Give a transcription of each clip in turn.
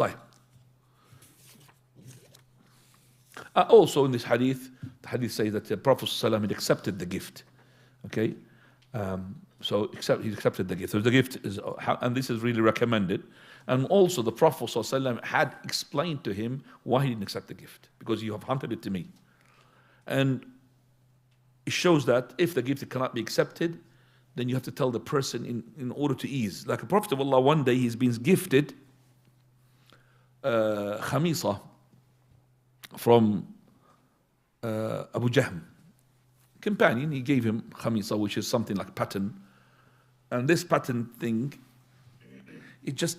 طيب. Also in this hadith, the hadith says that the Prophet ﷺ had accepted the gift. Okay, so he accepted the gift. So the gift is, and this is really recommended. And also the Prophet ﷺ had explained to him why he didn't accept the gift, because you have handed it to me. And it shows that if the gift cannot be accepted, then you have to tell the person in order to ease. Like a Prophet of Allah, one day he's been gifted khamisa from Abu Jahm, companion. He gave him khamisa, which is something like pattern. And this pattern thing, it just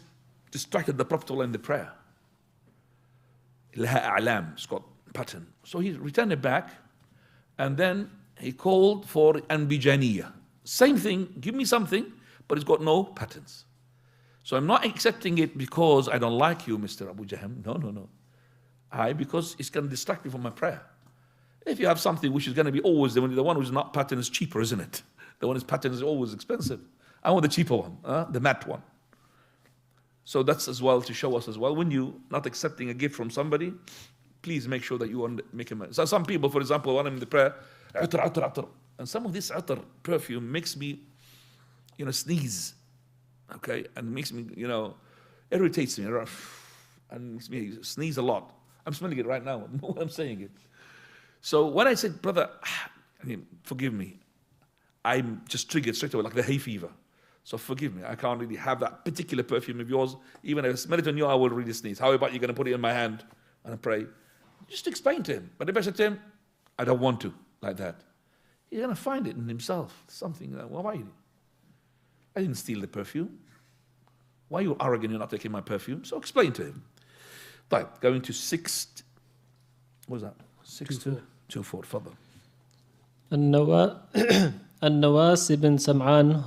distracted the Prophet in the prayer. Laha a'lam, it's got pattern. So he returned it back, and then he called for anbijaniya. Same thing, give me something, but it's got no patterns. So I'm not accepting it because I don't like you, Mr. Abu Jahm. No. Because it's going to distract me from my prayer. If you have something which is going to be always, the one which is not pattern is cheaper, isn't it? The one whose pattern is always expensive. I want the cheaper one, the matte one. So that's as well to show us as well, when you not accepting a gift from somebody, please make sure that you make him. So some people, for example, when I'm in the prayer, atar. And some of this atar perfume makes me, sneeze. Okay, and makes me, irritates me, and makes me sneeze a lot. I'm smelling it right now when I'm saying it. So when I said, brother, forgive me, I'm just triggered straight away like the hay fever. So forgive me, I can't really have that particular perfume of yours. Even if I smell it on you, I will really sneeze. How about you're going to put it in my hand and I pray? Just explain to him. But if I said to him, I don't want to, like that, he's going to find it in himself. Something, why? I didn't steal the perfume. Why are you arrogant, you're not taking my perfume? So explain to him. Right, going to 6, what was that? 6-4, تفضل. النواس بن سمعان